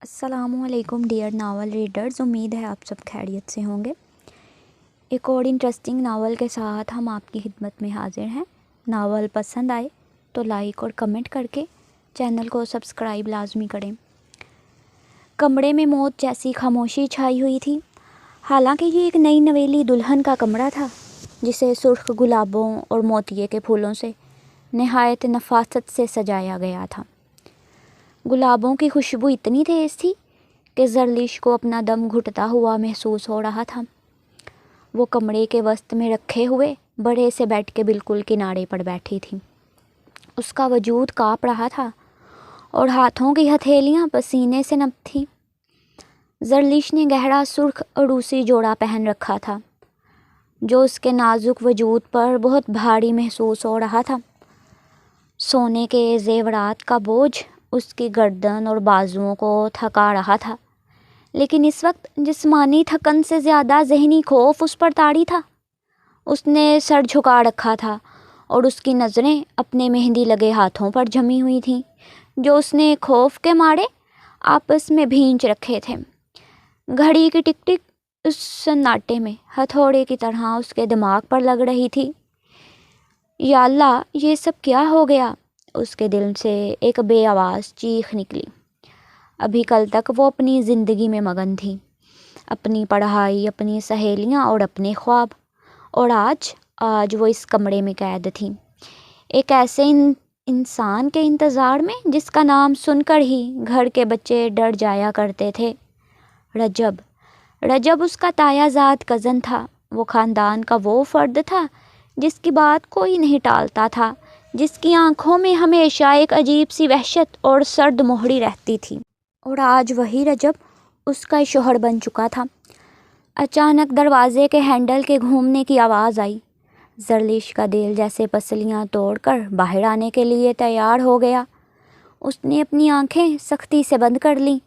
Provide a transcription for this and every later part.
السلام علیکم dear novel readers, امید ہے آپ سب خیریت سے ہوں گے۔ ایک اور انٹرسٹنگ ناول کے ساتھ ہم آپ کی خدمت میں حاضر ہیں۔ ناول پسند آئے تو لائک اور کمنٹ کر کے چینل کو سبسکرائب لازمی کریں۔ کمرے میں موت جیسی خاموشی چھائی ہوئی تھی، حالانکہ یہ ایک نئی نویلی دلہن کا کمرہ تھا جسے سرخ گلابوں اور موتیے کے پھولوں سے نہایت نفاست سے سجایا گیا تھا۔ گلابوں کی خوشبو اتنی تیز تھی کہ زرلش کو اپنا دم گھٹتا ہوا محسوس ہو رہا تھا۔ وہ کمرے کے وسط میں رکھے ہوئے بڑے سے بیڈ کے بالکل کنارے پر بیٹھی تھی۔ اس کا وجود کانپ رہا تھا اور ہاتھوں کی ہتھیلیاں پسینے سے نم تھیں۔ زرلش نے گہرا سرخ عروسی جوڑا پہن رکھا تھا جو اس کے نازک وجود پر بہت بھاری محسوس ہو رہا تھا۔ سونے کے زیورات کا بوجھ اس کی گردن اور بازوؤں کو تھکا رہا تھا، لیکن اس وقت جسمانی تھکن سے زیادہ ذہنی خوف اس پر طاری تھا۔ اس نے سر جھکا رکھا تھا اور اس کی نظریں اپنے مہندی لگے ہاتھوں پر جمی ہوئی تھیں جو اس نے خوف کے مارے آپس میں بھینچ رکھے تھے۔ گھڑی کی ٹک ٹک اس سناٹے میں ہتھوڑے کی طرح اس کے دماغ پر لگ رہی تھی۔ یا اللہ، یہ سب کیا ہو گیا؟ اس کے دل سے ایک بے آواز چیخ نکلی۔ ابھی کل تک وہ اپنی زندگی میں مگن تھی، اپنی پڑھائی، اپنی سہیلیاں اور اپنے خواب، اور آج وہ اس کمرے میں قید تھی، ایک ایسے انسان کے انتظار میں جس کا نام سن کر ہی گھر کے بچے ڈر جایا کرتے تھے۔ رجب اس کا تایا زاد کزن تھا۔ وہ خاندان کا وہ فرد تھا جس کی بات کوئی نہیں ٹالتا تھا، جس کی آنکھوں میں ہمیشہ ایک عجیب سی وحشت اور سرد مہری رہتی تھی۔ اور آج وہی رجب اس کا شوہر بن چکا تھا۔ اچانک دروازے کے ہینڈل کے گھومنے کی آواز آئی۔ زرلش کا دل جیسے پسلیاں توڑ کر باہر آنے کے لیے تیار ہو گیا۔ اس نے اپنی آنکھیں سختی سے بند کر لیں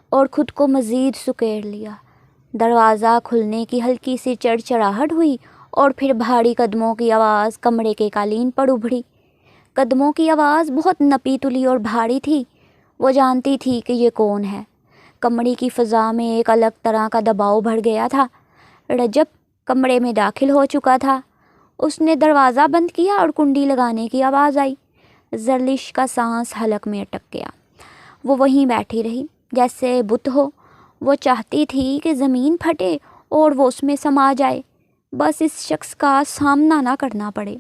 اور خود کو مزید سکیڑ لیا۔ دروازہ کھلنے کی ہلکی سی چڑچڑاہٹ ہوئی اور پھر بھاری قدموں کی آواز کمرے کے قالین پر ابھری۔ قدموں کی آواز بہت نپی تلی اور بھاری تھی۔ وہ جانتی تھی کہ یہ کون ہے۔ کمرے کی فضا میں ایک الگ طرح کا دباؤ بڑھ گیا تھا۔ رجب کمرے میں داخل ہو چکا تھا۔ اس نے دروازہ بند کیا اور کنڈی لگانے کی آواز آئی۔ زرلش کا سانس حلق میں اٹک گیا۔ وہ وہیں بیٹھی رہی جیسے بت ہو۔ وہ چاہتی تھی کہ زمین پھٹے اور وہ اس میں سما جائے، بس اس شخص کا سامنا نہ کرنا پڑے۔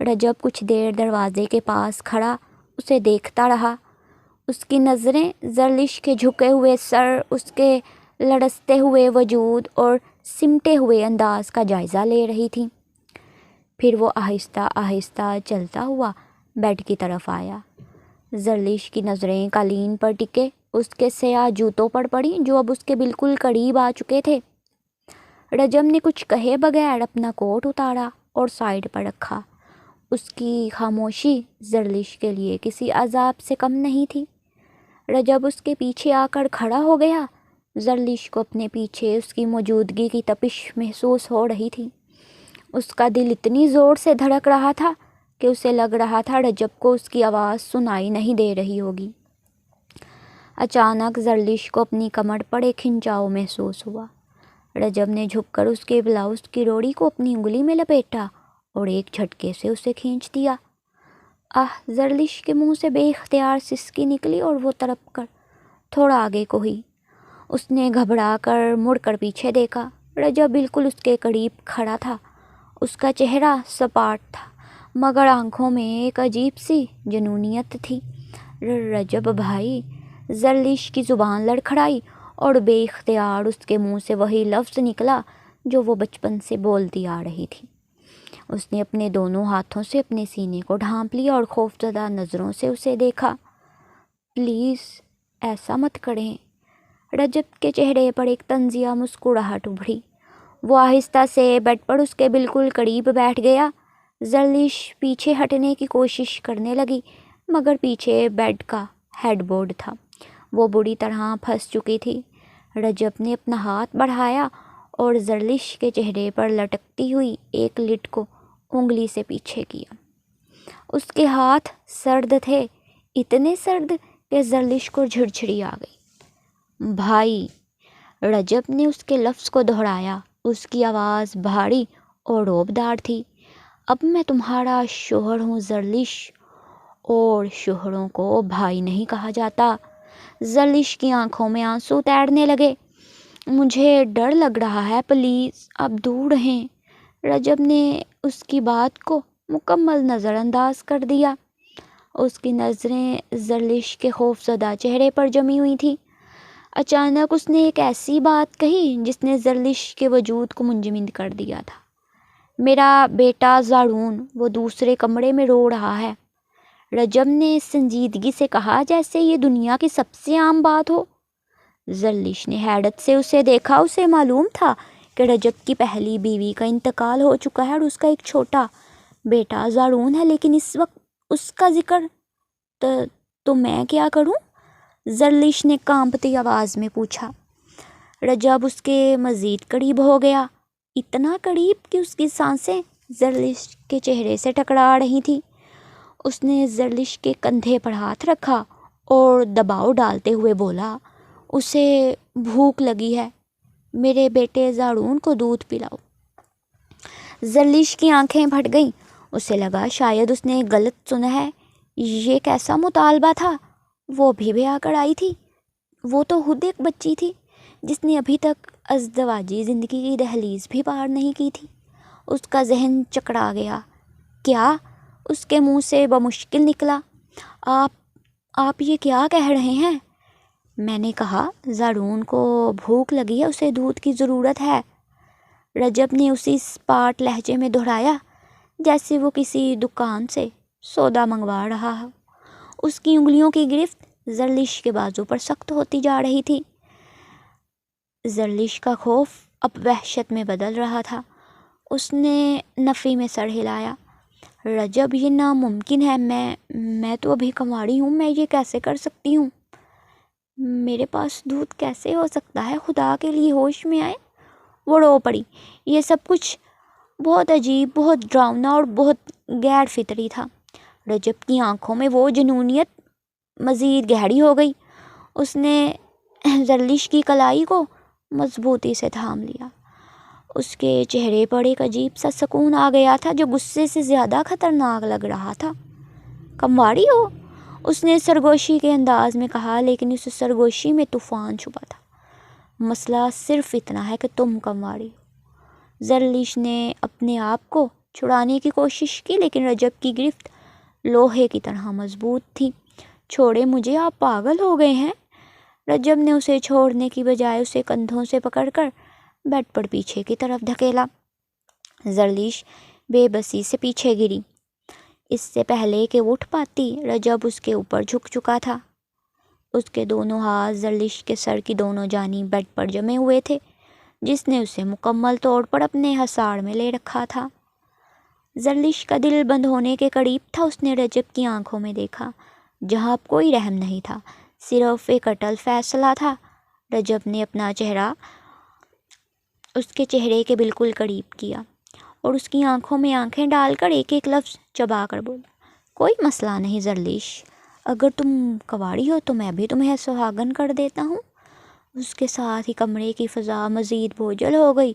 رجب کچھ دیر دروازے کے پاس کھڑا اسے دیکھتا رہا۔ اس کی نظریں زرلش کے جھکے ہوئے سر، اس کے لڑزتے ہوئے وجود اور سمٹے ہوئے انداز کا جائزہ لے رہی تھیں۔ پھر وہ آہستہ آہستہ چلتا ہوا بیڈ کی طرف آیا۔ زرلش کی نظریں قالین پر ٹکے اس کے سیاہ جوتوں پر پڑیں جو اب اس کے بالکل قریب آ چکے تھے۔ رجب نے کچھ کہے بغیر اپنا کوٹ اتارا اور سائیڈ پر رکھا۔ اس کی خاموشی زرلش کے لیے کسی عذاب سے کم نہیں تھی۔ رجب اس کے پیچھے آ کر کھڑا ہو گیا۔ زرلش کو اپنے پیچھے اس کی موجودگی کی تپش محسوس ہو رہی تھی۔ اس کا دل اتنی زور سے دھڑک رہا تھا کہ اسے لگ رہا تھا رجب کو اس کی آواز سنائی نہیں دے رہی ہوگی۔ اچانک زرلش کو اپنی کمر پر ایک کھنچاؤ محسوس ہوا۔ رجب نے جھک کر اس کے بلاؤز کی روڑی کو اپنی انگلی میں لپیٹا اور ایک جھٹکے سے اسے کھینچ دیا۔ زرلش کے منہ سے بے اختیار سسکی نکلی اور وہ تڑپ کر تھوڑا آگے کو ہوئی۔ اس نے گھبرا کر مڑ کر پیچھے دیکھا۔ رجب بالکل اس کے قریب کھڑا تھا۔ اس کا چہرہ سپاٹ تھا مگر آنکھوں میں ایک عجیب سی جنونیت تھی۔ رجب بھائی، زرلش کی زبان لڑکھڑائی اور بے اختیار اس کے منہ سے وہی لفظ نکلا جو وہ بچپن سے بولتی آ رہی تھی۔ اس نے اپنے دونوں ہاتھوں سے اپنے سینے کو ڈھانپ لیا اور خوفزدہ نظروں سے اسے دیکھا۔ پلیز ایسا مت کریں۔ رجب کے چہرے پر ایک طنزیہ مسکراہٹ ابھری۔ وہ آہستہ سے بیڈ پر اس کے بالکل قریب بیٹھ گیا۔ زرلش پیچھے ہٹنے کی کوشش کرنے لگی مگر پیچھے بیڈ کا ہیڈ بورڈ تھا۔ وہ بری طرح پھنس چکی تھی۔ رجب نے اپنا ہاتھ بڑھایا اور زرلش کے چہرے پر لٹکتی ہوئی ایک لٹ کو انگلی سے پیچھے کیا۔ اس کے ہاتھ سرد تھے، اتنے سرد کہ زرلش کو جھڑجھڑی آ گئی۔ بھائی، رجب نے اس کے لفظ کو دہرایا۔ اس کی آواز بھاری اور رعبدار تھی۔ اب میں تمہارا شوہر ہوں زرلش، اور شوہروں کو بھائی نہیں کہا جاتا۔ زرلش کی آنکھوں میں آنسو تیرنے لگے۔ مجھے ڈر لگ رہا ہے، پلیز اب دور رہیں۔ رجب نے اس کی بات کو مکمل نظر انداز کر دیا۔ اس کی نظریں زرلش کے خوف زدہ چہرے پر جمی ہوئی تھیں۔ اچانک اس نے ایک ایسی بات کہی جس نے زرلش کے وجود کو منجمد کر دیا تھا۔ میرا بیٹا زارون وہ دوسرے کمرے میں رو رہا ہے، رجب نے سنجیدگی سے کہا، جیسے یہ دنیا کی سب سے عام بات ہو۔ زرلش نے حیرت سے اسے دیکھا۔ اسے معلوم تھا کہ رجب کی پہلی بیوی کا انتقال ہو چکا ہے اور اس کا ایک چھوٹا بیٹا زارون ہے، لیکن اس وقت اس کا ذکر تو میں کیا کروں؟ زرلش نے کانپتی آواز میں پوچھا۔ رجب اس کے مزید قریب ہو گیا، اتنا قریب کہ اس کی سانسیں زرلش کے چہرے سے ٹکرا رہی تھیں۔ اس نے زرلش کے کندھے پر ہاتھ رکھا اور دباؤ ڈالتے ہوئے بولا، اسے بھوک لگی ہے، میرے بیٹے زارون کو دودھ پلاؤ۔ زرلش کی آنکھیں پھٹ گئیں۔ اسے لگا شاید اس نے غلط سنا ہے۔ یہ کیسا مطالبہ تھا؟ وہ بھی بیاہ کر آئی تھی۔ وہ تو خود ایک بچی تھی جس نے ابھی تک ازدواجی زندگی کی دہلیز بھی پار نہیں کی تھی۔ اس کا ذہن چکرا گیا۔ کیا؟ اس کے منہ سے بمشکل نکلا، آپ یہ کیا کہہ رہے ہیں؟ میں نے کہا زارون کو بھوک لگی ہے، اسے دودھ کی ضرورت ہے۔ رجب نے اسی اسپاٹ لہجے میں دہرایا جیسے وہ کسی دکان سے سودا منگوا رہا ہو۔ اس کی انگلیوں کی گرفت زرلش کے بازو پر سخت ہوتی جا رہی تھی۔ زرلش کا خوف اب وحشت میں بدل رہا تھا۔ اس نے نفی میں سر ہلایا۔ رجب، یہ ناممکن ہے، میں تو ابھی کنواری ہوں، میں یہ کیسے کر سکتی ہوں؟ میرے پاس دودھ کیسے ہو سکتا ہے؟ خدا کے لیے ہوش میں آئے۔ وہ رو پڑی۔ یہ سب کچھ بہت عجیب، بہت ڈراؤنا اور بہت غیر فطری تھا۔ رجب کی آنکھوں میں وہ جنونیت مزید گہری ہو گئی۔ اس نے زرلش کی کلائی کو مضبوطی سے تھام لیا۔ اس کے چہرے پر ایک عجیب سا سکون آ گیا تھا جو غصے سے زیادہ خطرناک لگ رہا تھا۔ کنواری ہو؟ اس نے سرگوشی کے انداز میں کہا، لیکن اس سرگوشی میں طوفان چھپا تھا۔ مسئلہ صرف اتنا ہے کہ تم کنواری ہو۔ زرلش نے اپنے آپ کو چھڑانے کی کوشش کی، لیکن رجب کی گرفت لوہے کی طرح مضبوط تھی۔ چھوڑے مجھے، آپ پاگل ہو گئے ہیں؟ رجب نے اسے چھوڑنے کی بجائے اسے کندھوں سے پکڑ کر بیڈ پر پیچھے کی طرف دھکیلا۔ زرلش بے بسی سے پیچھے گری۔ اس سے پہلے کہ وہ اٹھ پاتی، رجب اس کے اوپر جھک چکا تھا۔ اس کے دونوں ہاتھ زرلش کے سر کی دونوں جانب بیڈ پر جمے ہوئے تھے، جس نے اسے مکمل طور پر اپنے حصار میں لے رکھا تھا۔ زرلش کا دل بند ہونے کے قریب تھا۔ اس نے رجب کی آنکھوں میں دیکھا، جہاں اب کوئی رحم نہیں تھا، صرف ایک اٹل فیصلہ تھا۔ رجب نے اپنا چہرہ اس کے چہرے کے بالکل قریب کیا اور اس کی آنکھوں میں آنکھیں ڈال کر ایک ایک لفظ چبا کر بولا، کوئی مسئلہ نہیں زرلش، اگر تم کنواری ہو تو میں بھی تمہیں سہاگن کر دیتا ہوں۔ اس کے ساتھ ہی کمرے کی فضا مزید بوجھل ہو گئی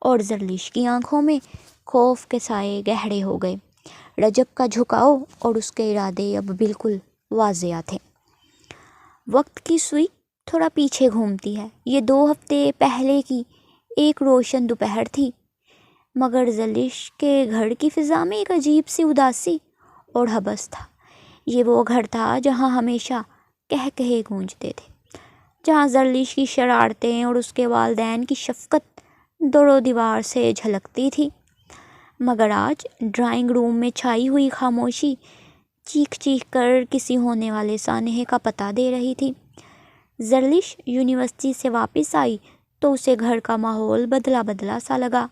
اور زرلش کی آنکھوں میں خوف کے سائے گہرے ہو گئے۔ رجب کا جھکاؤ اور اس کے ارادے اب بالکل واضح تھے۔ وقت کی سوئی تھوڑا پیچھے گھومتی ہے۔ یہ 2 ہفتے پہلے کی ایک روشن دوپہر تھی، مگر زرلش کے گھر کی فضا میں ایک عجیب سی اداسی اور حبس تھا۔ یہ وہ گھر تھا جہاں ہمیشہ کہے گونجتے تھے، جہاں زرلش کی شرارتیں اور اس کے والدین کی شفقت در و دیوار سے جھلکتی تھی۔ مگر آج ڈرائنگ روم میں چھائی ہوئی خاموشی چیخ چیخ کر کسی ہونے والے سانحے کا پتہ دے رہی تھی۔ زرلش یونیورسٹی سے واپس آئی تو اسے گھر کا ماحول بدلا بدلا سا لگا۔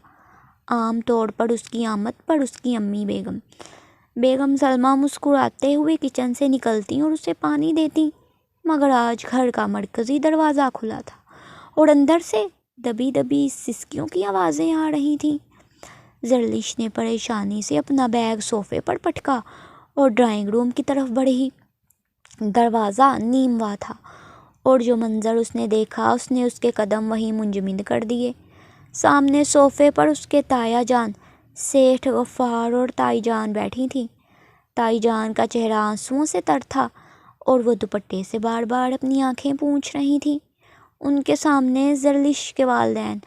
عام طور پر اس کی آمد پر اس کی امی بیگم سلمہ مسکراتے ہوئے کچن سے نکلتی اور اسے پانی دیتی، مگر آج گھر کا مرکزی دروازہ کھلا تھا اور اندر سے دبی دبی سسکیوں کی آوازیں آ رہی تھیں۔ زرلش نے پریشانی سے اپنا بیگ صوفے پر پٹکا اور ڈرائنگ روم کی طرف بڑھی۔ دروازہ نیم وا تھا اور جو منظر اس نے دیکھا اس نے اس کے قدم وہیں منجمد کر دیے۔ سامنے صوفے پر اس کے تایا جان سیٹھ غفار اور تائی جان بیٹھی تھیں۔ تائی جان کا چہرہ آنسوؤں سے تر تھا اور وہ دوپٹے سے بار بار اپنی آنکھیں پونچھ رہی تھیں۔ ان کے سامنے زرلش کے والدین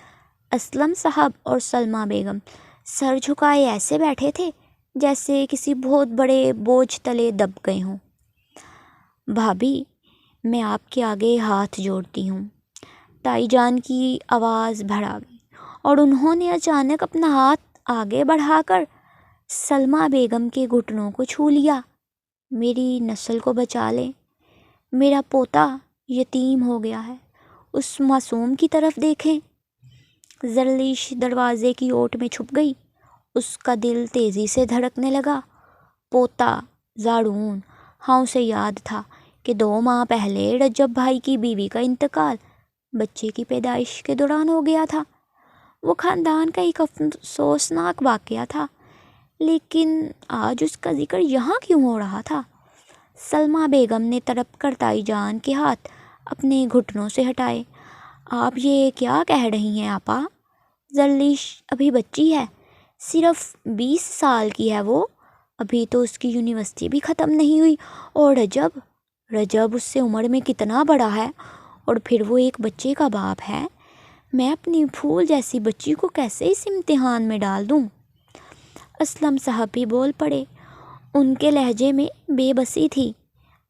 اسلم صاحب اور سلمہ بیگم سر جھکائے ایسے بیٹھے تھے جیسے کسی بہت بڑے بوجھ تلے دب گئے ہوں۔ بھابھی، میں آپ کے آگے ہاتھ جوڑتی ہوں۔ تائی جان کی آواز بڑھا گئی اور انہوں نے اچانک اپنا ہاتھ آگے بڑھا کر سلمہ بیگم کے گھٹنوں کو چھو لیا۔ میری نسل کو بچا لیں، میرا پوتا یتیم ہو گیا ہے، اس معصوم کی طرف دیکھیں۔ زرلش دروازے کی اوٹ میں چھپ گئی۔ اس کا دل تیزی سے دھڑکنے لگا۔ پوتا زارون، ہاں اسے یاد تھا کہ 2 ماہ پہلے رجب بھائی کی بیوی کا انتقال بچے کی پیدائش کے دوران ہو گیا تھا۔ وہ خاندان کا ایک افسوسناک واقعہ تھا، لیکن آج اس کا ذکر یہاں کیوں ہو رہا تھا؟ سلمہ بیگم نے تڑپ کر تائی جان کے ہاتھ اپنے گھٹنوں سے ہٹائے۔ آپ یہ کیا کہہ رہی ہیں آپا؟ زرلش ابھی بچی ہے، صرف 20 سال کی ہے وہ، ابھی تو اس کی یونیورسٹی بھی ختم نہیں ہوئی۔ اور رجب اس سے عمر میں کتنا بڑا ہے، اور پھر وہ ایک بچے کا باپ ہے۔ میں اپنی پھول جیسی بچی کو کیسے اس امتحان میں ڈال دوں؟ اسلم صاحب بھی بول پڑے۔ ان کے لہجے میں بے بسی تھی،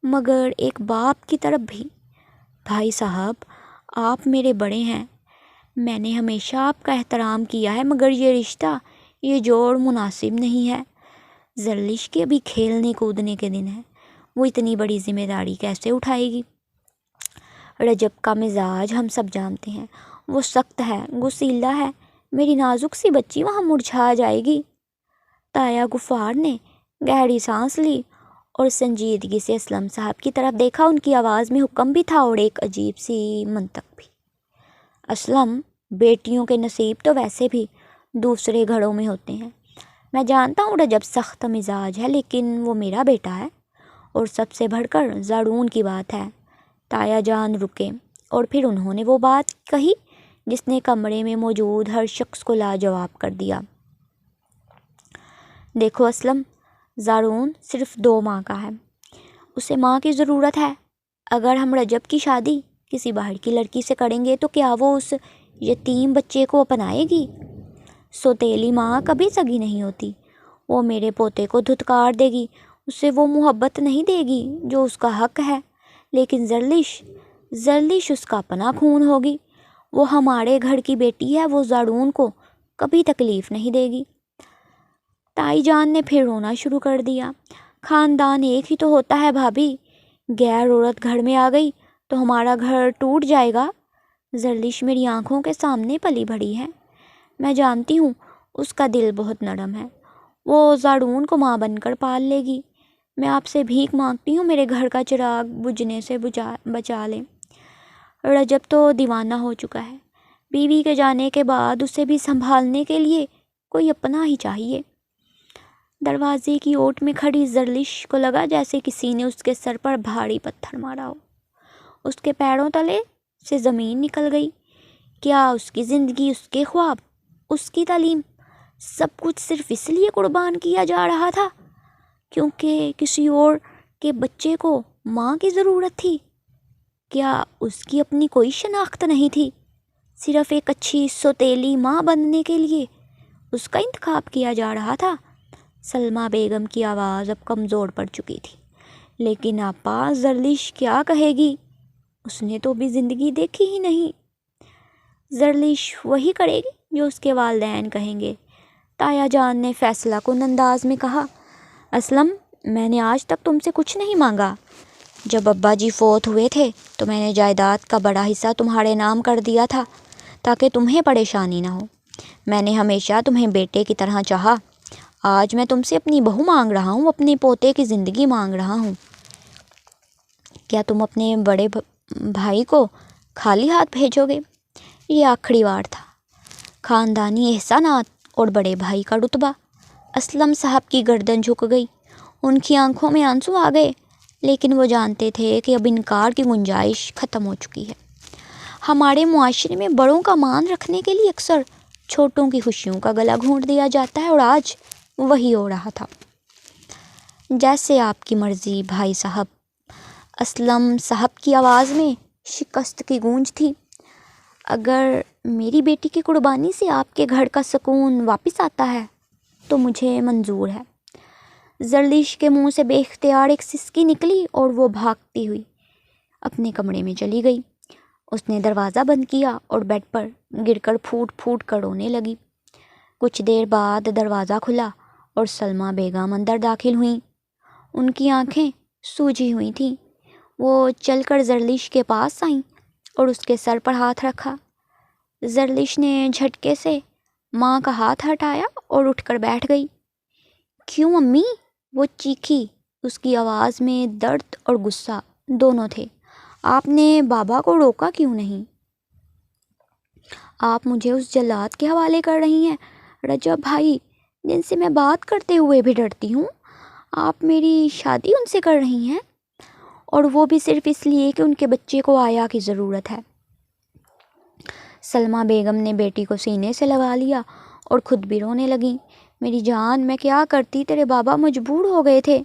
مگر ایک باپ کی طرف بھی۔ بھائی صاحب، آپ میرے بڑے ہیں، میں نے ہمیشہ آپ کا احترام کیا ہے، مگر یہ رشتہ، یہ جوڑ مناسب نہیں ہے۔ زرلش کے ابھی کھیلنے کودنے کے دن ہیں، وہ اتنی بڑی ذمہ داری کیسے اٹھائے گی؟ رجب کا مزاج ہم سب جانتے ہیں، وہ سخت ہے، غصیلا ہے، میری نازک سی بچی وہاں مرجھا جائے گی۔ تایا غفار نے گہری سانس لی اور سنجیدگی سے اسلم صاحب کی طرف دیکھا۔ ان کی آواز میں حکم بھی تھا اور ایک عجیب سی منطق بھی۔ اسلم، بیٹیوں کے نصیب تو ویسے بھی دوسرے گھروں میں ہوتے ہیں۔ میں جانتا ہوں رجب سخت مزاج ہے، لیکن وہ میرا بیٹا ہے، اور سب سے بڑھ کر زارون کی بات ہے۔ تایا جان رکے اور پھر انہوں نے وہ بات کہی جس نے کمرے میں موجود ہر شخص کو لاجواب کر دیا۔ دیکھو اسلم، زارون صرف 2 ماہ کا ہے، اسے ماں کی ضرورت ہے۔ اگر ہم رجب کی شادی کسی باہر کی لڑکی سے کریں گے تو کیا وہ اس یتیم بچے کو اپنائے گی؟ سوتیلی ماں کبھی سگی نہیں ہوتی، وہ میرے پوتے کو دھتکار دے گی، اسے وہ محبت نہیں دے گی جو اس کا حق ہے۔ لیکن زرلش اس کا اپنا خون ہوگی، وہ ہمارے گھر کی بیٹی ہے، وہ زارون کو کبھی تکلیف نہیں دے گی۔ تائی جان نے پھر رونا شروع کر دیا۔ خاندان ایک ہی تو ہوتا ہے بھابھی، غیر عورت گھر میں آ گئی تو ہمارا گھر ٹوٹ جائے گا۔ زرلش میری آنکھوں کے سامنے پلی بڑھی ہے، میں جانتی ہوں اس کا دل بہت نرم ہے، وہ زارون کو ماں بن کر پال لے گی۔ میں آپ سے بھیک مانگتی ہوں، میرے گھر کا چراغ بجھنے سے بچا لیں۔ رجب تو دیوانہ ہو چکا ہے، بیوی کے جانے کے بعد اسے بھی سنبھالنے کے لیے کوئی اپنا ہی چاہیے۔ دروازے کی اوٹ میں کھڑی زرلش کو لگا جیسے کسی نے اس کے سر پر بھاری پتھر مارا ہو۔ اس کے پیروں تلے سے زمین نکل گئی۔ کیا اس کی زندگی، اس کے خواب، اس کی تعلیم، سب کچھ صرف اس لیے قربان کیا جا رہا تھا کیونکہ کسی اور کے بچے کو ماں کی ضرورت تھی؟ کیا اس کی اپنی کوئی شناخت نہیں تھی؟ صرف ایک اچھی سوتیلی ماں بننے کے لیے اس کا انتخاب کیا جا رہا تھا؟ سلمہ بیگم کی آواز اب کمزور پڑ چکی تھی۔ لیکن آپا، زرلش کیا کہے گی؟ اس نے تو بھی زندگی دیکھی ہی نہیں۔ زرلش وہی کرے گی جو اس کے والدین کہیں گے، تایا جان نے فیصلہ کن انداز میں کہا۔ اسلم، میں نے آج تک تم سے کچھ نہیں مانگا۔ جب ابا جی فوت ہوئے تھے تو میں نے جائیداد کا بڑا حصہ تمہارے نام کر دیا تھا تاکہ تمہیں پریشانی نہ ہو۔ میں نے ہمیشہ تمہیں بیٹے کی طرح چاہا۔ آج میں تم سے اپنی بہو مانگ رہا ہوں، اپنے پوتے کی زندگی مانگ رہا ہوں۔ کیا تم اپنے بڑے بھائی کو خالی ہاتھ بھیجو گے؟ یہ آخری وار تھا۔ خاندانی احسانات اور بڑے بھائی کا رتبہ۔ اسلم صاحب کی گردن جھک گئی، ان کی آنکھوں میں آنسو آ گئے۔ لیکن وہ جانتے تھے کہ اب انکار کی گنجائش ختم ہو چکی ہے۔ ہمارے معاشرے میں بڑوں کا مان رکھنے کے لیے اکثر چھوٹوں کی خوشیوں کا گلا گھونٹ دیا جاتا ہے، اور آج وہی ہو رہا تھا۔ جیسے آپ کی مرضی بھائی صاحب، اسلم صاحب کی آواز میں شکست کی گونج تھی۔ اگر میری بیٹی کی قربانی سے آپ کے گھر کا سکون واپس آتا ہے تو مجھے منظور ہے۔ زرلیش کے منہ سے بے اختیار ایک سسکی نکلی اور وہ بھاگتی ہوئی اپنے کمرے میں چلی گئی۔ اس نے دروازہ بند کیا اور بیڈ پر گر کر پھوٹ پھوٹ کر رونے لگی۔ کچھ دیر بعد دروازہ کھلا اور سلمیٰ بیگم اندر داخل ہوئیں۔ ان کی آنکھیں سوجھی ہوئی تھیں۔ وہ چل کر زرلیش کے پاس آئیں اور اس کے سر پر ہاتھ رکھا۔ زرلیش نے جھٹکے سے ماں کا ہاتھ ہٹایا اور اٹھ کر بیٹھ گئی۔ کیوں امی؟ وہ چیخی۔ اس کی آواز میں درد اور غصہ دونوں تھے۔ آپ نے بابا کو روکا کیوں نہیں؟ آپ مجھے اس جلاد کے حوالے کر رہی ہیں رجب بھائی، جن سے میں بات کرتے ہوئے بھی ڈرتی ہوں۔ آپ میری شادی ان سے کر رہی ہیں، اور وہ بھی صرف اس لیے کہ ان کے بچے کو آیا کی ضرورت ہے۔ سلمیٰ بیگم نے بیٹی کو سینے سے لگا لیا اور خود بھی رونے لگیں۔ میری جان، میں کیا کرتی، تیرے بابا مجبور ہو گئے تھے۔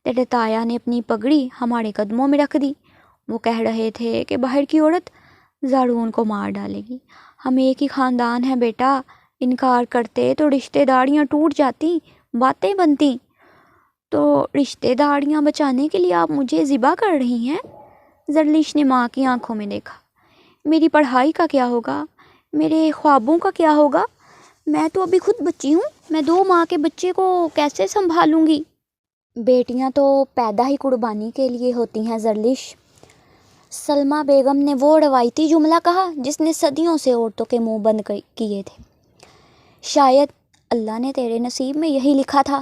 تیرے تایا نے اپنی پگڑی ہمارے قدموں میں رکھ دی۔ وہ کہہ رہے تھے کہ باہر کی عورت زارون کو مار ڈالے گی۔ ہم ایک ہی خاندان ہیں بیٹا، انکار کرتے تو رشتہ داریاں ٹوٹ جاتی، باتیں بنتی۔ تو رشتہ داریاں بچانے کے لیے آپ مجھے ذبح کر رہی ہیں؟ زرلیش نے ماں کی آنکھوں میں دیکھا۔ میری پڑھائی کا کیا ہوگا؟ میرے خوابوں کا کیا ہوگا؟ میں تو ابھی خود بچی ہوں، میں 2 ماہ کے بچے کو کیسے سنبھالوں گی؟ بیٹیاں تو پیدا ہی قربانی کے لیے ہوتی ہیں زرلیش۔ سلمیٰ بیگم نے وہ روایتی جملہ کہا جس نے صدیوں سے عورتوں کے منہ بند کیے تھے۔ شاید اللہ نے تیرے نصیب میں یہی لکھا تھا۔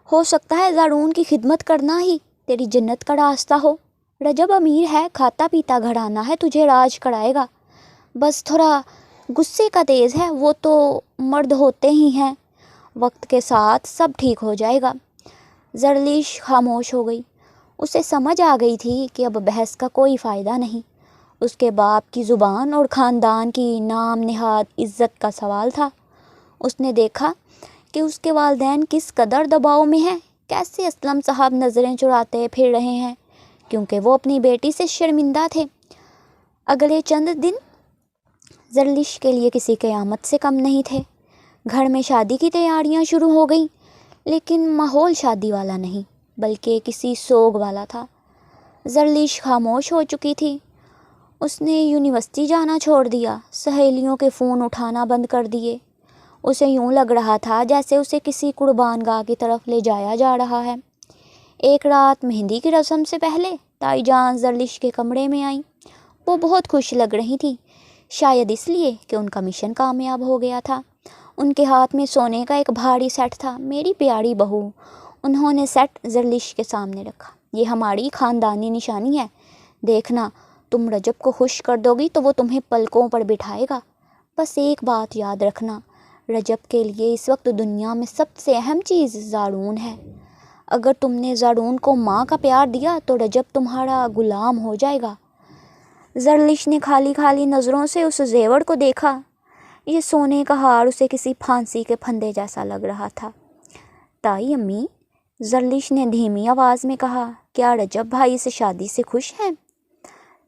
ہو سکتا ہے زارون کی خدمت کرنا ہی تیری جنت کا راستہ ہو۔ رجب امیر ہے، کھاتا پیتا گھرانہ ہے، تجھے راج کرائے گا۔ بس تھوڑا غصے کا تیز ہے، وہ تو مرد ہوتے ہی ہیں۔ وقت کے ساتھ سب ٹھیک ہو جائے گا۔ زرلیش خاموش ہو گئی۔ اسے سمجھ آ گئی تھی کہ اب بحث کا کوئی فائدہ نہیں۔ اس کے باپ کی زبان اور خاندان کی نام نہاد عزت کا سوال تھا۔ اس نے دیکھا کہ اس کے والدین کس قدر دباؤ میں ہیں، کیسے اسلم صاحب نظریں چراتے پھر رہے ہیں کیونکہ وہ اپنی بیٹی سے شرمندہ تھے۔ اگلے چند دن زرلیش کے لیے کسی قیامت سے کم نہیں تھے۔ گھر میں شادی کی تیاریاں شروع ہو گئیں، لیکن ماحول شادی والا نہیں بلکہ کسی سوگ والا تھا۔ زرلیش خاموش ہو چکی تھی۔ اس نے یونیورسٹی جانا چھوڑ دیا، سہیلیوں کے فون اٹھانا بند کر دیے۔ اسے یوں لگ رہا تھا جیسے اسے کسی قربان گاہ کی طرف لے جایا جا رہا ہے۔ ایک رات مہندی کی رسم سے پہلے تائی جان زرلیش کے کمرے میں آئیں۔ وہ بہت خوش لگ رہی تھیں، شاید اس لیے کہ ان کا مشن کامیاب ہو گیا تھا۔ ان کے ہاتھ میں سونے کا ایک بھاری سیٹ تھا۔ میری پیاری بہو، انہوں نے سیٹ زرلیش کے سامنے رکھا، یہ ہماری خاندانی نشانی ہے۔ دیکھنا، تم رجب کو خوش کر دو گی تو وہ تمہیں پلکوں پر بٹھائے گا۔ بس ایک بات یاد رکھنا، رجب کے لیے اس وقت دنیا میں سب سے اہم چیز زارون ہے۔ اگر تم نے زارون کو ماں کا پیار دیا تو رجب تمہارا غلام ہو جائے گا۔ زرلیش نے کھالی کھالی نظروں سے اس زیور کو دیکھا۔ یہ سونے کا ہار اسے کسی پھانسی کے پھندے جیسا لگ رہا تھا۔ تائی امی، زرلیش نے دھیمی آواز میں کہا، کیا رجب بھائی سے شادی سے خوش ہیں؟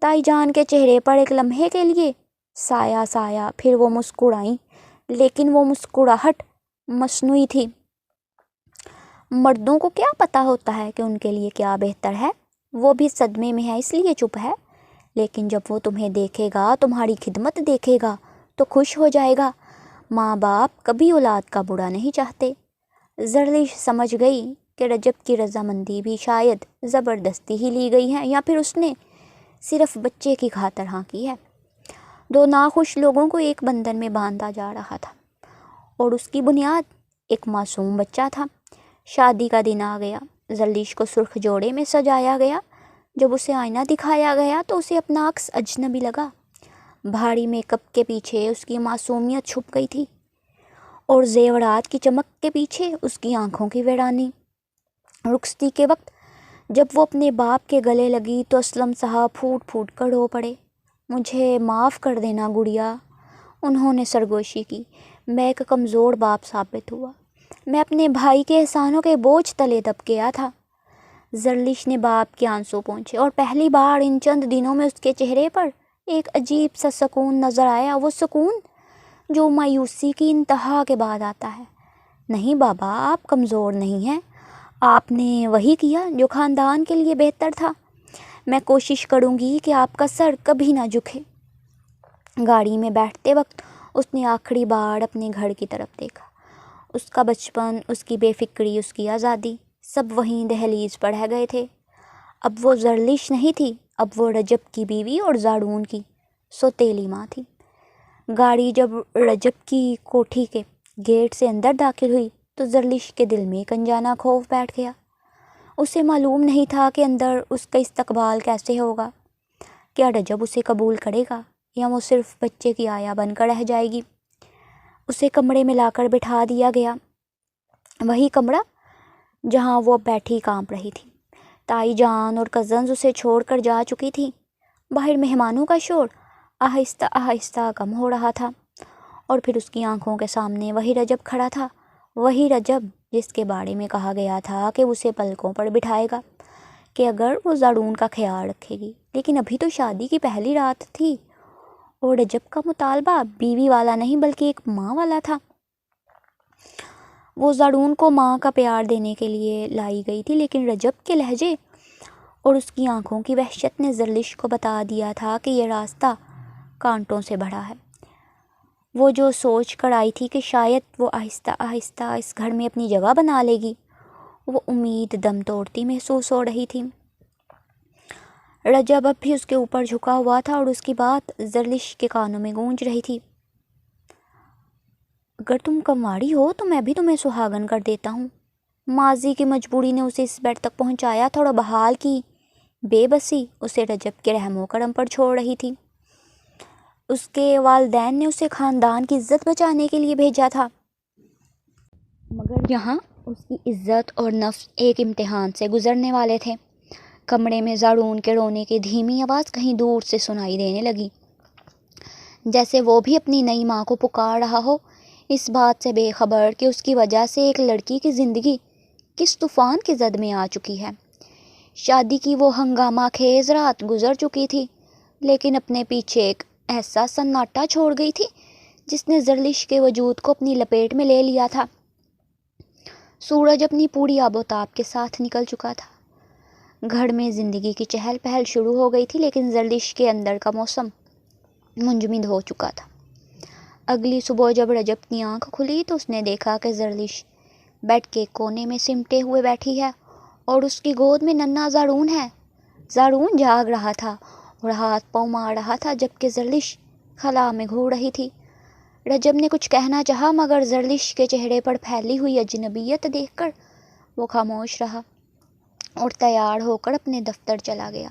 تائی جان کے چہرے پر ایک لمحے کے لیے سایہ سایہ، پھر وہ مسکرائیں، لیکن وہ مسکراہٹ مصنوعی تھی۔ مردوں کو کیا پتہ ہوتا ہے کہ ان کے لیے کیا بہتر ہے؟ وہ بھی صدمے میں ہے اس لیے چپ ہے، لیکن جب وہ تمہیں دیکھے گا، تمہاری خدمت دیکھے گا تو خوش ہو جائے گا۔ ماں باپ کبھی اولاد کا برا نہیں چاہتے۔ زرلیش سمجھ گئی کہ رجب کی رضامندی بھی شاید زبردستی ہی لی گئی ہے، یا پھر اس نے صرف بچے کی خاطر ہاں کی ہے۔ 2 ناخوش لوگوں کو ایک بندھن میں باندھا جا رہا تھا، اور اس کی بنیاد ایک معصوم بچہ تھا۔ شادی کا دن آ گیا۔ زرلیش کو سرخ جوڑے میں سجایا گیا۔ جب اسے آئینہ دکھایا گیا تو اسے اپنا عکس اجنبی لگا۔ بھاری میک اپ کے پیچھے اس کی معصومیت چھپ گئی تھی، اور زیورات کی چمک کے پیچھے اس کی آنکھوں کی ویرانی۔ رخصتی کے وقت جب وہ اپنے باپ کے گلے لگی تو اسلم صاحب پھوٹ پھوٹ کر رو پڑے۔ مجھے معاف کر دینا گڑیا، انہوں نے سرگوشی کی۔ میں ایک کمزور باپ ثابت ہوا، میں اپنے بھائی کے احسانوں کے بوجھ تلے دب گیا تھا۔ زرلش نے باپ کے آنسو پونچھے، اور پہلی بار ان چند دنوں میں اس کے چہرے پر ایک عجیب سا سکون نظر آیا، وہ سکون جو مایوسی کی انتہا کے بعد آتا ہے۔ نہیں بابا، آپ کمزور نہیں ہیں، آپ نے وہی کیا جو خاندان کے لیے بہتر تھا۔ میں کوشش کروں گی کہ آپ کا سر کبھی نہ جھکے۔ گاڑی میں بیٹھتے وقت اس نے آخری بار اپنے گھر کی طرف دیکھا۔ اس کا بچپن، اس کی بے فکری، اس کی آزادی، سب وہیں دہلیز پر رہ گئے تھے۔ اب وہ زرلش نہیں تھی، اب وہ رجب کی بیوی اور زاڑون کی سوتیلی ماں تھی۔ گاڑی جب رجب کی کوٹھی کے گیٹ سے اندر داخل ہوئی تو زرلش کے دل میں ایک انجانا خوف بیٹھ گیا۔ اسے معلوم نہیں تھا کہ اندر اس کا استقبال کیسے ہوگا۔ کیا رجب اسے قبول کرے گا یا وہ صرف بچے کی آیا بن کر رہ جائے گی؟ اسے کمرے میں لا کر بٹھا دیا گیا، وہی کمرہ جہاں وہ بیٹھی کانپ رہی تھی۔ تائی جان اور کزنز اسے چھوڑ کر جا چکی تھی۔ باہر مہمانوں کا شور آہستہ آہستہ کم ہو رہا تھا، اور پھر اس کی آنکھوں کے سامنے وہی رجب کھڑا تھا، وہی رجب جس کے بارے میں کہا گیا تھا کہ اسے پلکوں پر بٹھائے گا، کہ اگر وہ زاڑون کا خیال رکھے گی۔ لیکن ابھی تو شادی کی پہلی رات تھی، اور رجب کا مطالبہ بیوی والا نہیں بلکہ ایک ماں والا تھا۔ وہ زاڑون کو ماں کا پیار دینے کے لیے لائی گئی تھی، لیکن رجب کے لہجے اور اس کی آنکھوں کی وحشت نے زرلش کو بتا دیا تھا کہ یہ راستہ کانٹوں سے بھرا ہے۔ وہ جو سوچ کر آئی تھی کہ شاید وہ آہستہ آہستہ اس گھر میں اپنی جگہ بنا لے گی، وہ امید دم توڑتی محسوس ہو رہی تھی۔ رجب اب بھی اس کے اوپر جھکا ہوا تھا، اور اس کی بات زرلش کے کانوں میں گونج رہی تھی۔ اگر تم کنواری ہو تو میں بھی تمہیں سہاگن کر دیتا ہوں۔ ماضی کی مجبوری نے اسے اس بیڈ تک پہنچایا تھا، اور بحال کی بے بسی اسے رجب کے رحم و کرم پر چھوڑ رہی تھی۔ اس کے والدین نے اسے خاندان کی عزت بچانے کے لیے بھیجا تھا، مگر یہاں اس کی عزت اور نفس ایک امتحان سے گزرنے والے تھے۔ کمرے میں زاڑون کے رونے کی دھیمی آواز کہیں دور سے سنائی دینے لگی، جیسے وہ بھی اپنی نئی ماں کو پکار رہا ہو، اس بات سے بے خبر کہ اس کی وجہ سے ایک لڑکی کی زندگی کس طوفان کی زد میں آ چکی ہے۔ شادی کی وہ ہنگامہ خیز رات گزر چکی تھی، لیکن اپنے پیچھے ایک ایسا سناٹا چھوڑ گئی تھی جس نے زرلش کے وجود کو اپنی لپیٹ میں لے لیا تھا۔ سورج اپنی پوری آب و تاب کے ساتھ نکل چکا تھا، گھر میں زندگی کی چہل پہل شروع ہو گئی تھی، لیکن زرلش کے اندر کا موسم منجمد ہو چکا تھا۔ اگلی صبح جب رجب کی آنکھ کھلی تو اس نے دیکھا کہ زرلش بیڈ کے کونے میں سمٹے ہوئے بیٹھی ہے، اور اس کی گود میں ننھا زاڑون ہے۔ زاڑون جاگ رہا تھا اور ہاتھ پاؤں مار رہا تھا، جبکہ زرلش خلا میں گھور رہی تھی۔ رجب نے کچھ کہنا چاہا، مگر زرلش کے چہرے پر پھیلی ہوئی اجنبیت دیکھ کر وہ خاموش رہا اور تیار ہو کر اپنے دفتر چلا گیا۔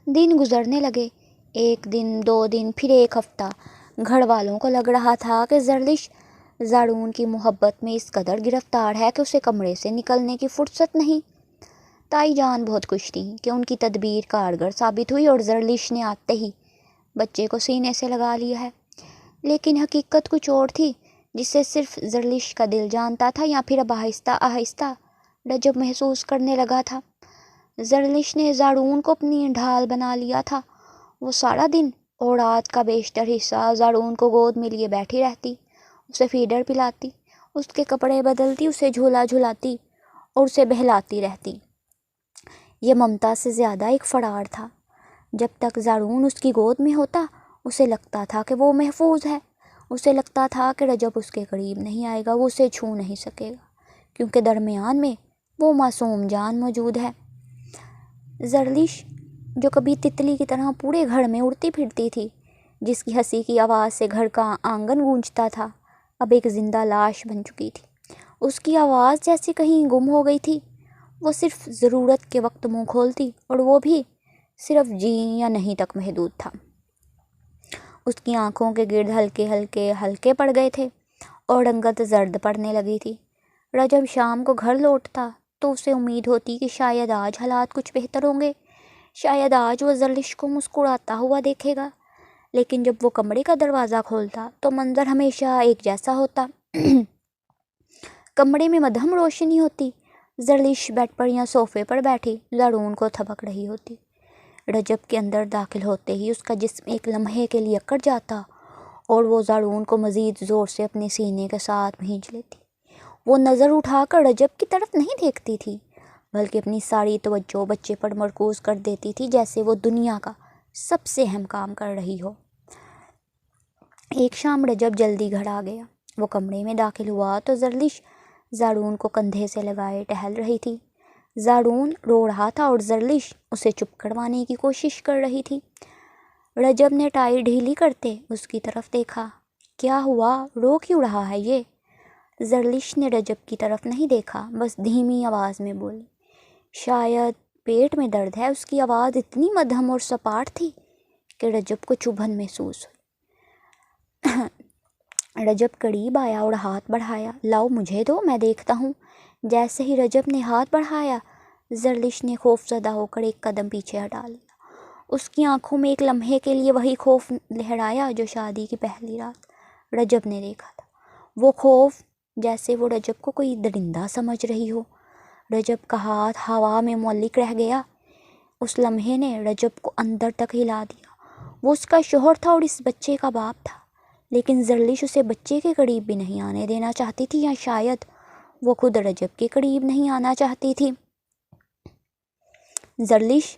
دن گزرنے لگے، ایک دن، 2 دن، پھر ایک ہفتہ۔ گھر والوں کو لگ رہا تھا کہ زرلش زاڑون کی محبت میں اس قدر گرفتار ہے کہ اسے کمرے سے نکلنے کی فرصت نہیں۔ تائی جان بہت خوش تھیں کہ ان کی تدبیر کارگر ثابت ہوئی، اور زرلش نے آتے ہی بچے کو سینے سے لگا لیا ہے۔ لیکن حقیقت کچھ اور تھی، جسے صرف زرلش کا دل جانتا تھا، یا پھر اب آہستہ آہستہ رجب محسوس کرنے لگا تھا۔ زرلش نے زاڑون کو اپنی ڈھال بنا لیا تھا۔ وہ سارا دن اور رات کا بیشتر حصہ زاڑون کو گود میں لیے بیٹھی رہتی، اسے فیڈر پلاتی، اس کے کپڑے بدلتی، اسے جھولا جھلاتی اور اسے بہلاتی رہتی۔ یہ ممتا سے زیادہ ایک فرار تھا۔ جب تک زاڑون اس کی گود میں ہوتا، اسے لگتا تھا کہ وہ محفوظ ہے، اسے لگتا تھا کہ رجب اس کے قریب نہیں آئے گا، وہ اسے چھو نہیں سکے گا، کیونکہ درمیان میں وہ معصوم جان موجود ہے۔ زرلش جو کبھی تتلی کی طرح پورے گھر میں اڑتی پھرتی تھی، جس کی ہنسی کی آواز سے گھر کا آنگن گونجتا تھا، اب ایک زندہ لاش بن چکی تھی۔ اس کی آواز جیسی کہیں گم ہو گئی تھی، وہ صرف ضرورت کے وقت منہ کھولتی، اور وہ بھی صرف جی یا نہیں تک محدود تھا۔ اس کی آنکھوں کے گرد ہلکے ہلکے ہلکے پڑ گئے تھے اور رنگت زرد پڑنے لگی تھی۔ رجب شام کو گھر لوٹتا تو اسے امید ہوتی کہ شاید آج حالات کچھ بہتر ہوں گے، شاید آج وہ زرلش کو مسکراتا ہوا دیکھے گا۔ لیکن جب وہ کمرے کا دروازہ کھولتا تو منظر ہمیشہ ایک جیسا ہوتا۔ کمرے میں مدھم روشنی ہوتی، زرلش بیڈ پر یا صوفے پر بیٹھی زارون کو تھپک رہی ہوتی۔ رجب کے اندر داخل ہوتے ہی اس کا جسم ایک لمحے کے لیے اکڑ جاتا اور وہ زارون کو مزید زور سے اپنے سینے کے ساتھ بھینچ لیتی۔ وہ نظر اٹھا کر رجب کی طرف نہیں دیکھتی تھی، بلکہ اپنی ساری توجہ بچے پر مرکوز کر دیتی تھی، جیسے وہ دنیا کا سب سے اہم کام کر رہی ہو۔ ایک شام رجب جلدی گھر آ گیا۔ وہ کمرے میں داخل ہوا تو زرلش زارون کو کندھے سے لگائے ٹہل رہی تھی۔ زارون رو رہا تھا اور زرلش اسے چپ کروانے کی کوشش کر رہی تھی۔ رجب نے ٹائی ڈھیلی کرتے اس کی طرف دیکھا۔ کیا ہوا؟ رو کیوں رہا ہے یہ؟ زرلش نے رجب کی طرف نہیں دیکھا، بس دھیمی آواز میں بولی۔ شاید پیٹ میں درد ہے۔ اس کی آواز اتنی مدھم اور سپاٹ تھی کہ رجب کو چبھن محسوس ہوئی۔ رجب قریب آیا اور ہاتھ بڑھایا۔ لاؤ مجھے دو، میں دیکھتا ہوں۔ جیسے ہی رجب نے ہاتھ بڑھایا، زرلش نے خوف زدہ ہو کر ایک قدم پیچھے ہٹا لیا۔ اس کی آنکھوں میں ایک لمحے کے لیے وہی خوف لہرایا جو شادی کی پہلی رات رجب نے دیکھا تھا۔ وہ خوف جیسے وہ رجب کو کوئی درندہ سمجھ رہی ہو۔ رجب کا ہاتھ ہوا میں معلق رہ گیا۔ اس لمحے نے رجب کو اندر تک ہلا دیا۔ وہ اس کا شوہر تھا اور اس بچے کا باپ تھا، لیکن زرلش اسے بچے کے قریب بھی نہیں آنے دینا چاہتی تھی، یا شاید وہ خود رجب کے قریب نہیں آنا چاہتی تھی۔ زرلش،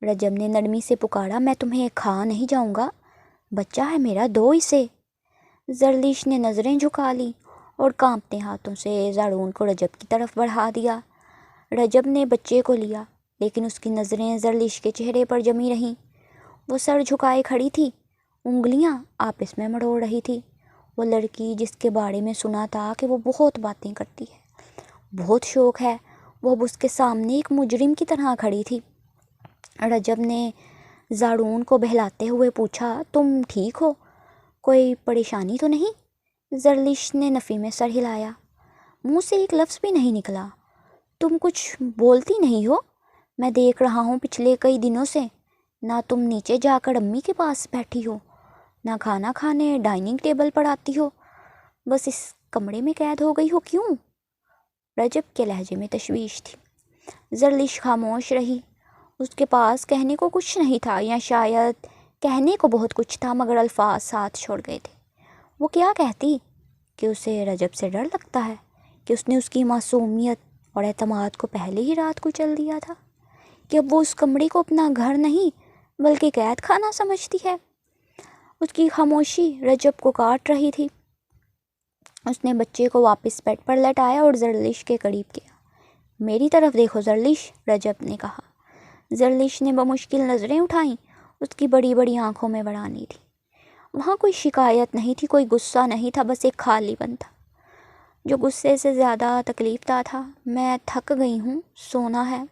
رجب نے نرمی سے پکارا، میں تمہیں کھا نہیں جاؤں گا، بچہ ہے میرا، دو اسے۔ زرلش نے نظریں جھکا لی اور کانپتے ہاتھوں سے زارون کو رجب کی طرف بڑھا دیا۔ رجب نے بچے کو لیا، لیکن اس کی نظریں زرلش کے چہرے پر جمی رہیں۔ وہ سر جھکائے کھڑی تھی، انگلیاں آپس میں مڑوڑ رہی تھی۔ وہ لڑکی جس کے بارے میں سنا تھا کہ وہ بہت باتیں کرتی ہے، بہت شوق ہے، وہ اب اس کے سامنے ایک مجرم کی طرح کھڑی تھی۔ رجب نے زارون کو بہلاتے ہوئے پوچھا، تم ٹھیک ہو؟ کوئی پریشانی تو نہیں؟ زرلش نے نفی میں سر ہلایا۔ منہ سے ایک لفظ بھی نہیں نکلا۔ تم کچھ بولتی نہیں ہو؟ میں دیکھ رہا ہوں پچھلے کئی دنوں سے نہ تم نیچے جا کر امی کے پاس بیٹھی ہو، نہ کھانا کھانے ڈائننگ ٹیبل پر آتی ہو، بس اس کمرے میں قید ہو گئی ہو، کیوں؟ رجب کے لہجے میں تشویش تھی۔ زرلش خاموش رہی۔ اس کے پاس کہنے کو کچھ نہیں تھا، یا شاید کہنے کو بہت کچھ تھا مگر الفاظ ساتھ چھوڑ گئے تھے۔ وہ کیا کہتی؟ کہ اسے رجب سے ڈر لگتا ہے، کہ اس نے اس کی معصومیت اور اعتماد کو پہلے ہی رات کو چل دیا تھا، کہ اب وہ اس کمرے کو اپنا گھر نہیں بلکہ قید خانہ سمجھتی ہے۔ اس کی خاموشی رجب کو کاٹ رہی تھی۔ اس نے بچے کو واپس بیڈ پر لٹایا اور زرلش کے قریب کیا۔ میری طرف دیکھو زرلش، رجب نے کہا۔ زرلش نے بمشکل نظریں اٹھائیں۔ اس کی بڑی بڑی آنکھوں میں ورانی تھی۔ وہاں کوئی شکایت نہیں تھی، کوئی غصہ نہیں تھا، بس ایک خالی پن تھا جو غصے سے زیادہ تکلیف دہ تھا۔ میں تھک گئی ہوں، سونا ہے،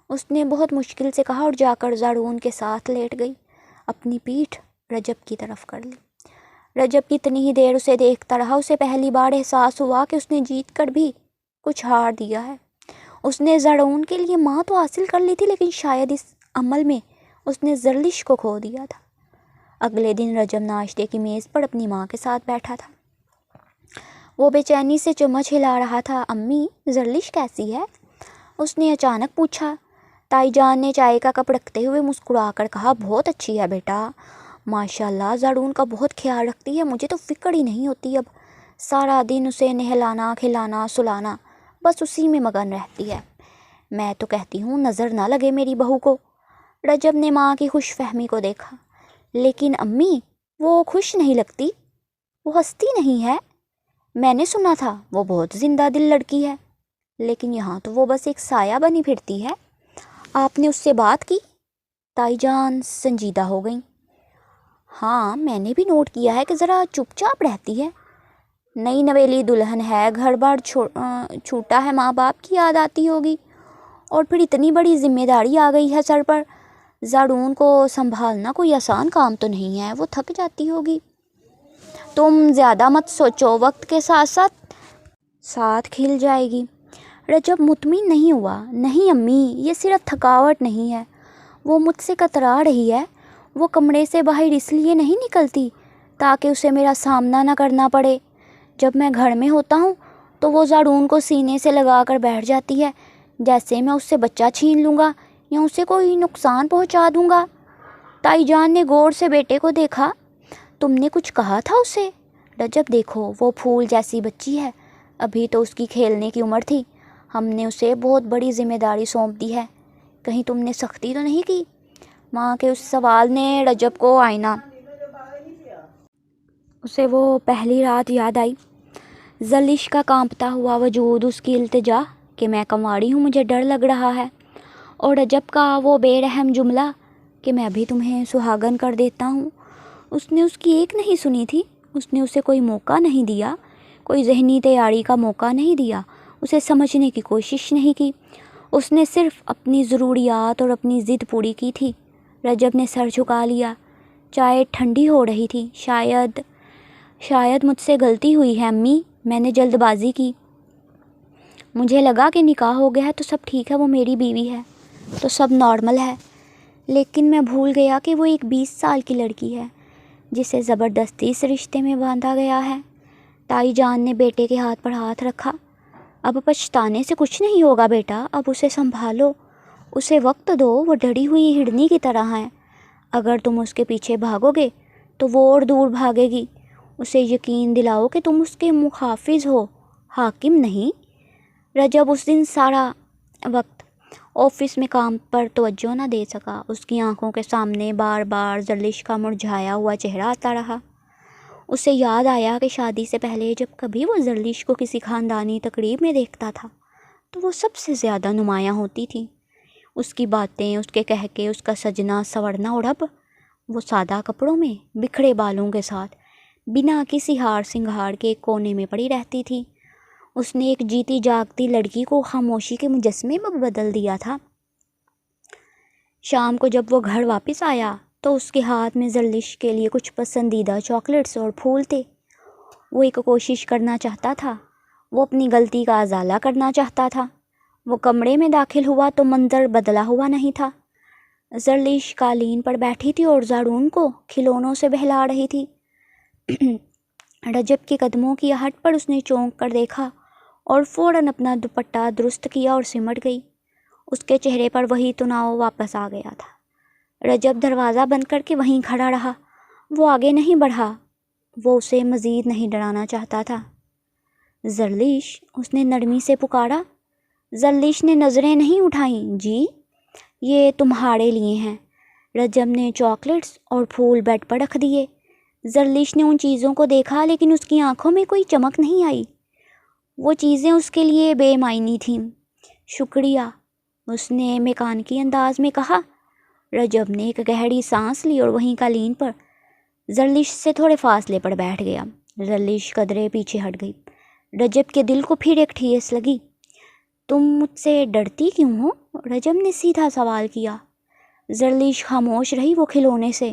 اس نے بہت مشکل سے کہا اور جا کر زارون کے ساتھ لیٹ گئی، اپنی پیٹھ رجب کی طرف کر لی۔ رجب کتنی ہی دیر اسے دیکھتا رہا۔ اسے پہلی بار احساس ہوا کہ اس نے جیت کر بھی کچھ ہار دیا ہے۔ اس نے زارون کے لیے ماں تو حاصل کر لی تھی، لیکن شاید اس عمل میں اس نے زرلش کو کھو دیا تھا۔ اگلے دن رجب ناشتے کی میز پر اپنی ماں کے ساتھ بیٹھا تھا۔ وہ بے چینی سے چمچ ہلا رہا تھا۔ امی، زرلش کیسی ہے؟ اس نے اچانک پوچھا۔ تائی جان نے چائے کا کپ رکھتے ہوئے مسکرا کر کہا، بہت اچھی ہے بیٹا، ماشاءاللہ، زارون کا بہت خیال رکھتی ہے، مجھے تو فکر ہی نہیں ہوتی، اب سارا دن اسے نہلانا کھلانا سلانا، بس اسی میں مگن رہتی ہے۔ میں تو کہتی ہوں نظر نہ لگے میری بہو کو۔ رجب نے ماں کی خوش فہمی کو دیکھا۔ لیکن امی، وہ خوش نہیں لگتی، وہ ہنستی نہیں ہے، میں نے سنا تھا وہ بہت زندہ دل لڑکی ہے، لیکن یہاں تو وہ بس ایک سایہ بنی پھرتی ہے۔ آپ نے اس سے بات کی؟ تائی جان سنجیدہ ہو گئیں۔ ہاں، میں نے بھی نوٹ کیا ہے کہ ذرا چپ چاپ رہتی ہے۔ نئی نویلی دلہن ہے، گھر بار چھوٹا ہے، ماں باپ کی یاد آتی ہوگی، اور پھر اتنی بڑی ذمہ داری آ گئی ہے سر پر۔ زارون کو سنبھالنا کوئی آسان کام تو نہیں ہے، وہ تھک جاتی ہوگی۔ تم زیادہ مت سوچو، وقت کے ساتھ ساتھ کھل جائے گی۔ رجب مطمئن نہیں ہوا۔ نہیں امی، یہ صرف تھکاوٹ نہیں ہے، وہ مجھ سے کترا رہی ہے۔ وہ کمرے سے باہر اس لیے نہیں نکلتی تاکہ اسے میرا سامنا نہ کرنا پڑے۔ جب میں گھر میں ہوتا ہوں تو وہ زارون کو سینے سے لگا کر بیٹھ جاتی ہے، جیسے میں اس سے بچہ چھین لوں گا یا اسے کوئی نقصان پہنچا دوں گا۔ تائی جان نے غور سے بیٹے کو دیکھا۔ تم نے کچھ کہا تھا اسے؟ رجب دیکھو، وہ پھول جیسی بچی ہے، ابھی تو اس کی کھیلنے کی عمر تھی۔ ہم نے اسے بہت بڑی ذمہ داری سونپ دی ہے، کہیں تم نے سختی تو نہیں کی؟ ماں کے اس سوال نے رجب کو آئینہ اسے وہ پہلی رات یاد آئی۔ زرلش کا کانپتا ہوا وجود، اس کی التجا کہ میں کنواری ہوں، مجھے ڈر لگ رہا ہے، اور رجب کا وہ بے رحم جملہ کہ میں ابھی تمہیں سہاگن کر دیتا ہوں۔ اس نے اس کی ایک نہیں سنی تھی، اس نے اسے کوئی موقع نہیں دیا، کوئی ذہنی تیاری کا موقع نہیں دیا، اسے سمجھنے کی کوشش نہیں کی۔ اس نے صرف اپنی ضروریات اور اپنی ضد پوری کی تھی۔ رجب نے سر جھکا لیا۔ چائے ٹھنڈی ہو رہی تھی۔ شاید مجھ سے غلطی ہوئی ہے امی، میں نے جلد بازی کی۔ مجھے لگا کہ نکاح ہو گیا ہے تو سب ٹھیک ہے، وہ میری بیوی ہے تو سب نارمل ہے، لیکن میں بھول گیا کہ وہ ایک 20 سال کی لڑکی ہے جسے زبردستی اس رشتے میں باندھا گیا ہے۔ تائی جان نے بیٹے کے ہاتھ پر ہاتھ رکھا۔ اب پچھتانے سے کچھ نہیں ہوگا بیٹا، اب اسے سنبھالو، اسے وقت دو، وہ ڈری ہوئی ہرنی کی طرح ہے۔ اگر تم اس کے پیچھے بھاگو گے تو وہ اور دور بھاگے گی۔ اسے یقین دلاؤ کہ تم اس کے محافظ ہو، حاکم نہیں۔ رجب اس دن سارا وقت آفس میں کام پر توجہ نہ دے سکا۔ اس کی آنکھوں کے سامنے بار بار زرلش کا مرجھایا ہوا چہرہ آتا رہا۔ اسے یاد آیا کہ شادی سے پہلے جب کبھی وہ زرلش کو کسی خاندانی تقریب میں دیکھتا تھا تو وہ سب سے زیادہ نمایاں ہوتی تھی۔ اس کی باتیں، اس کے کہکے، اس کا سجنا سنورنا، اور اب وہ سادہ کپڑوں میں، بکھڑے بالوں کے ساتھ، بنا کسی ہار سنگھار کے ایک کونے میں پڑی رہتی تھی۔ اس نے ایک جیتی جاگتی لڑکی کو خاموشی کے مجسمے میں بدل دیا تھا۔ شام کو جب وہ گھر واپس آیا تو اس کے ہاتھ میں زرلش کے لیے کچھ پسندیدہ چاکلیٹس اور پھول تھے۔ وہ ایک کوشش کرنا چاہتا تھا، وہ اپنی غلطی کا ازالہ کرنا چاہتا تھا۔ وہ کمرے میں داخل ہوا تو منظر بدلا ہوا نہیں تھا۔ زرلش قالین پر بیٹھی تھی اور زارون کو کھلونوں سے بہلا رہی تھی۔ رجب کے قدموں کی آہٹ پر اس نے چونک کر دیکھا اور فوراً اپنا دوپٹہ درست کیا اور سمٹ گئی۔ اس کے چہرے پر وہی تناؤ واپس آ گیا تھا۔ رجب دروازہ بند کر کے وہیں کھڑا رہا۔ وہ آگے نہیں بڑھا، وہ اسے مزید نہیں ڈرانا چاہتا تھا۔ زرلش، اس نے نرمی سے پکارا۔ زرلش نے نظریں نہیں اٹھائیں۔ جی، یہ تمہارے لیے ہیں۔ رجب نے چاکلیٹس اور پھول بیڈ پر رکھ دیے۔ زرلش نے ان چیزوں کو دیکھا لیکن اس کی آنکھوں میں کوئی چمک نہیں آئی۔ وہ چیزیں اس کے لیے بے معنی تھیں۔ شکریہ، اس نے میکانکی انداز میں کہا۔ رجب نے ایک گہری سانس لی اور وہیں قالین پر زرلش سے تھوڑے فاصلے پر بیٹھ گیا۔ زرلش قدرے پیچھے ہٹ گئی۔ رجب کے دل کو پھر ایک ٹھیس لگی۔ تم مجھ سے ڈرتی کیوں ہو؟ رجب نے سیدھا سوال کیا۔ زرلش خاموش رہی، وہ کھلونے سے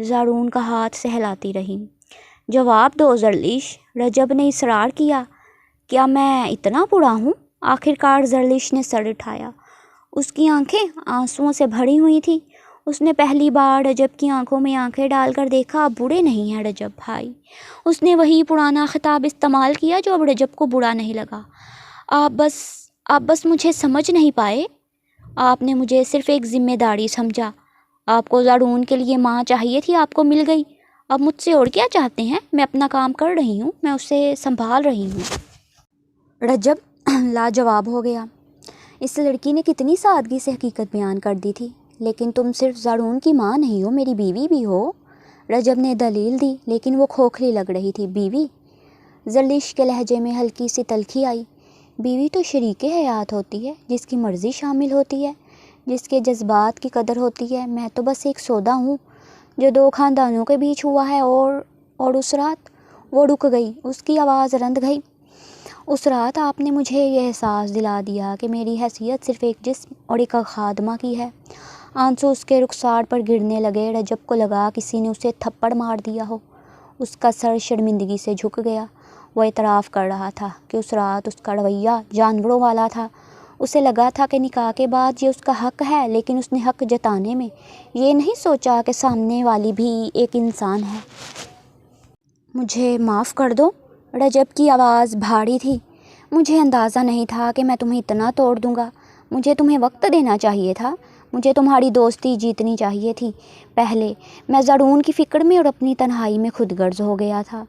زارون کا ہاتھ سہلاتی رہی۔ جواب دو زرلش، رجب نے اصرار کیا۔ کیا میں اتنا برا ہوں؟ آخر کار زرلش نے سر اٹھایا۔ اس کی آنکھیں آنسوؤں سے بھری ہوئی تھیں۔ اس نے پہلی بار رجب کی آنکھوں میں آنکھیں ڈال کر دیکھا۔ آپ برے نہیں ہیں رجب بھائی۔ اس نے وہی پرانا خطاب استعمال کیا جو اب رجب کو برا نہیں لگا۔ آپ بس مجھے سمجھ نہیں پائے۔ آپ نے مجھے صرف ایک ذمہ داری سمجھا۔ آپ کو زارون کے لیے ماں چاہیے تھی، آپ کو مل گئی۔ اب مجھ سے اور کیا چاہتے ہیں؟ میں اپنا کام کر رہی ہوں، میں اسے سنبھال رہی ہوں۔ رجب لاجواب ہو گیا۔ اس لڑکی نے کتنی سادگی سے حقیقت بیان کر دی تھی۔ لیکن تم صرف زارون کی ماں نہیں ہو، میری بیوی بھی ہو۔ رجب نے دلیل دی لیکن وہ کھوکھلی لگ رہی تھی۔ بیوی؟ زرلش کے لہجے میں ہلکی سی تلخی آئی۔ بیوی تو شریک حیات ہوتی ہے، جس کی مرضی شامل ہوتی ہے، جس کے جذبات کی قدر ہوتی ہے۔ میں تو بس ایک سودا ہوں جو دو خاندانوں کے بیچ ہوا ہے۔ اور اس رات وہ رک گئی، اس کی آواز رند گئی۔ اس رات آپ نے مجھے یہ احساس دلا دیا کہ میری حیثیت صرف ایک جسم اور ایک خادمہ کی ہے۔ آنسو اس کے رخسار پر گرنے لگے۔ رجب کو لگا کسی نے اسے تھپڑ مار دیا ہو۔ اس کا سر شرمندگی سے جھک گیا۔ وہ اعتراف کر رہا تھا کہ اس رات اس کا رویہ جانوروں والا تھا۔ اسے لگا تھا کہ نکاح کے بعد یہ اس کا حق ہے، لیکن اس نے حق جتانے میں یہ نہیں سوچا کہ سامنے والی بھی ایک انسان ہے۔ مجھے معاف کر دو، رجب کی آواز بھاری تھی۔ مجھے اندازہ نہیں تھا کہ میں تمہیں اتنا توڑ دوں گا۔ مجھے تمہیں وقت دینا چاہیے تھا، مجھے تمہاری دوستی جیتنی چاہیے تھی۔ پہلے میں زرون کی فکر میں اور اپنی تنہائی میں خود غرض ہو گیا تھا۔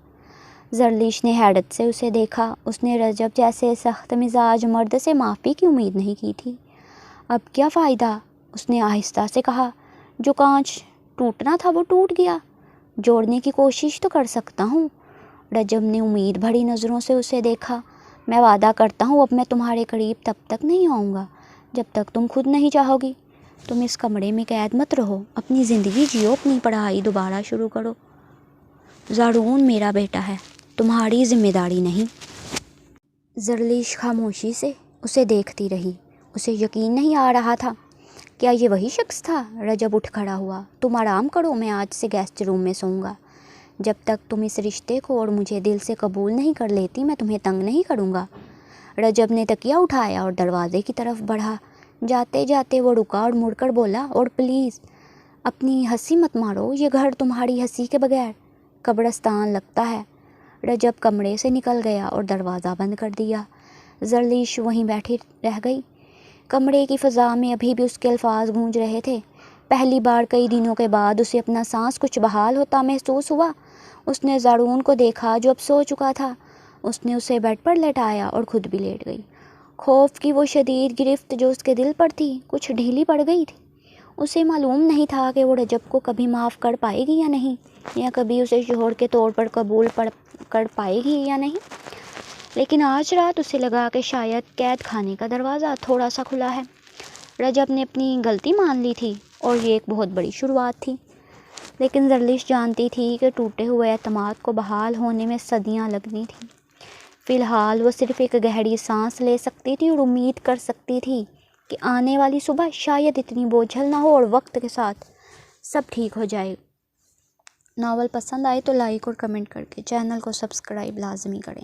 زرلیش نے حیرت سے اسے دیکھا۔ اس نے رجب جیسے سخت مزاج مرد سے معافی کی امید نہیں کی تھی۔ اب کیا فائدہ، اس نے آہستہ سے کہا۔ جو کانچ ٹوٹنا تھا وہ ٹوٹ گیا، جوڑنے کی کوشش تو کر سکتا ہوں۔ رجب نے امید بھری نظروں سے اسے دیکھا۔ میں وعدہ کرتا ہوں اب میں تمہارے قریب تب تک نہیں آؤں گا جب تک تم خود نہیں چاہو گی۔ تم اس کمرے میں قید مت رہو، اپنی زندگی جیو، اپنی پڑھائی دوبارہ شروع کرو۔ زارون میرا بیٹا ہے، تمہاری ذمہ داری نہیں۔ زرلیش خاموشی سے اسے دیکھتی رہی۔ اسے یقین نہیں آ رہا تھا۔ کیا یہ وہی شخص تھا؟ رجب اٹھ کھڑا ہوا۔ تم آرام کرو، میں آج سے گیسٹ روم میں سوؤں گا۔ جب تک تم اس رشتے کو اور مجھے دل سے قبول نہیں کر لیتی میں تمہیں تنگ نہیں کروں گا۔ رجب نے تکیہ اٹھایا اور دروازے کی طرف بڑھا۔ جاتے جاتے وہ رکا اور مڑ کر بولا، اور پلیز اپنی ہنسی مت مارو، یہ گھر تمہاری ہنسی کے بغیر قبرستان لگتا ہے۔ رجب کمرے سے نکل گیا اور دروازہ بند کر دیا۔ زرلیش وہیں بیٹھی رہ گئی۔ کمرے کی فضا میں ابھی بھی اس کے الفاظ گونج رہے تھے۔ پہلی بار کئی دنوں کے بعد اسے اپنا سانس کچھ بحال ہوتا محسوس ہوا۔ اس نے زارون کو دیکھا جو اب سو چکا تھا۔ اس نے اسے بیڈ پر لٹایا اور خود بھی لیٹ گئی۔ خوف کی وہ شدید گرفت جو اس کے دل پر تھی کچھ ڈھیلی پڑ گئی تھی۔ اسے معلوم نہیں تھا کہ وہ رجب کو کبھی معاف کر پائے گی یا نہیں، یا کبھی اسے شوہر کے طور پر قبول کر پائے گی یا نہیں، لیکن آج رات اسے لگا کہ شاید قید خانے کا دروازہ تھوڑا سا کھلا ہے۔ رجب نے اپنی غلطی مان لی تھی اور یہ ایک بہت بڑی شروعات تھی، لیکن زرلیش جانتی تھی کہ ٹوٹے ہوئے اعتماد کو بحال ہونے میں صدیاں لگنی تھیں۔ فی الحال وہ صرف ایک گہری سانس لے سکتی تھی اور امید کر سکتی تھی کہ آنے والی صبح شاید اتنی بوجھل نہ ہو اور وقت کے ساتھ سب ٹھیک ہو جائے۔ ناول پسند آئے تو لائک اور کمنٹ کر کے چینل کو سبسکرائب لازمی کریں۔